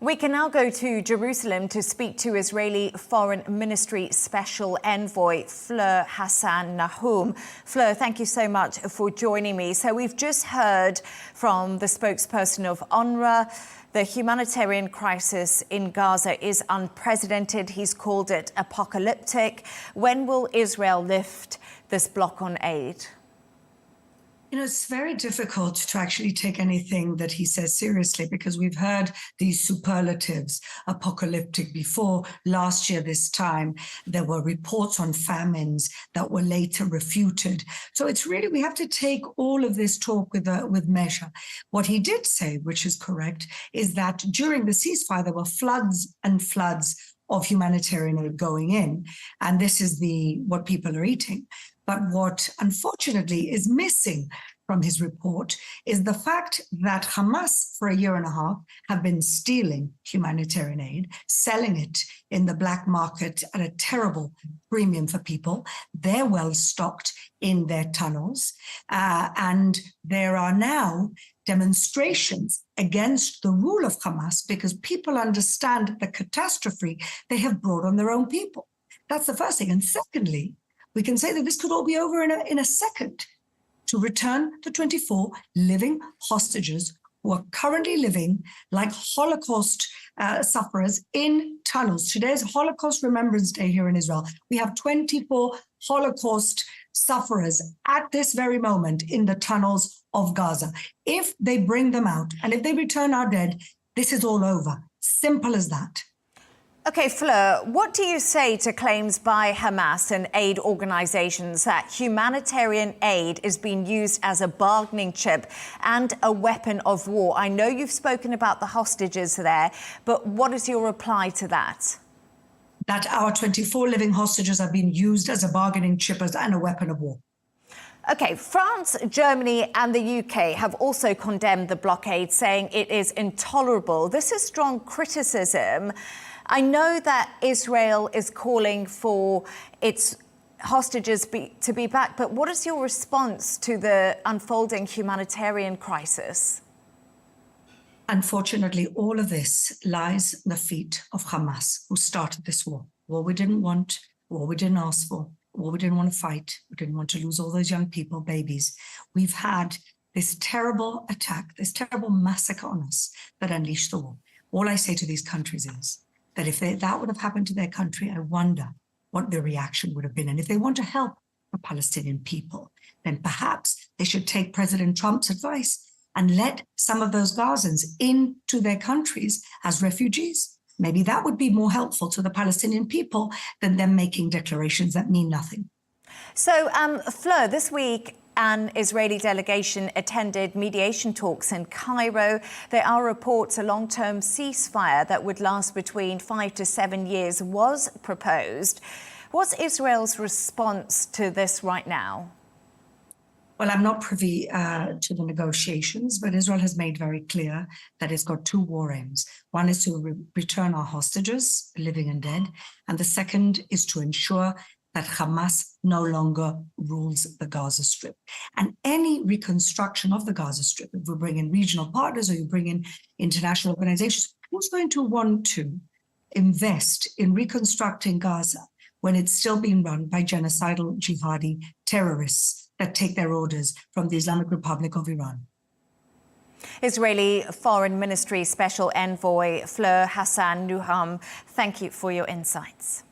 We can now go to Jerusalem to speak to Israeli Foreign Ministry Special Envoy Fleur Hassan-Nahoum. Fleur, thank you so much for joining me. So we've just heard from the spokesperson of UNRWA. The humanitarian crisis in Gaza is unprecedented. He's called it apocalyptic. When will Israel lift this block on aid? You know, it's very difficult to actually take anything that he says seriously because we've heard these superlatives, apocalyptic, before. Last year, this time, there were reports on famines that were later refuted. So it's really, we have to take all of this talk with measure. What he did say, which is correct, is that during the ceasefire, there were floods and floods of humanitarian aid going in. And this is what people are eating. But what, unfortunately, is missing from his report is the fact that Hamas, for a year and a half, have been stealing humanitarian aid, selling it in the black market at a terrible premium for people. They're well stocked in their tunnels. And there are now demonstrations against the rule of Hamas because people understand the catastrophe they have brought on their own people. That's the first thing. And secondly, we can say that this could all be over in a second to return the 24 living hostages who are currently living like Holocaust sufferers in tunnels. Today is Holocaust Remembrance Day here in Israel. We have 24 Holocaust sufferers at this very moment in the tunnels of Gaza. If they bring them out and if they return our dead, this is all over. Simple as that. OK, Fleur, what do you say to claims by Hamas and aid organisations that humanitarian aid is being used as a bargaining chip and a weapon of war? I know you've spoken about the hostages there, but what is your reply to that? That our 24 living hostages are being used as a bargaining chip and a weapon of war. OK, France, Germany and the UK have also condemned the blockade, saying it is intolerable. This is strong criticism. I know that Israel is calling for its hostages to be back, but what is your response to the unfolding humanitarian crisis? Unfortunately, all of this lies at the feet of Hamas, who started this war. War we didn't want, war we didn't ask for, war we didn't want to fight. We didn't want to lose all those young people, babies. We've had this terrible attack, this terrible massacre on us that unleashed the war. All I say to these countries is that if that would have happened to their country, I wonder what the reaction would have been. And if they want to help the Palestinian people, then perhaps they should take President Trump's advice and let some of those Gazans into their countries as refugees. Maybe that would be more helpful to the Palestinian people than them making declarations that mean nothing. So, Fleur, this week, an Israeli delegation attended mediation talks in Cairo. There are reports a long-term ceasefire that would last between 5 to 7 years was proposed. What's Israel's response to this right now? Well, I'm not privy to the negotiations, but Israel has made very clear that it's got two war aims. One is to return our hostages, living and dead, and the second is to ensure that Hamas no longer rules the Gaza Strip. And any reconstruction of the Gaza Strip, if we bring in regional partners or you bring in international organizations, who's going to want to invest in reconstructing Gaza when it's still being run by genocidal jihadi terrorists that take their orders from the Islamic Republic of Iran? Israeli Foreign Ministry Special Envoy Fleur Hassan-Nahoum, thank you for your insights.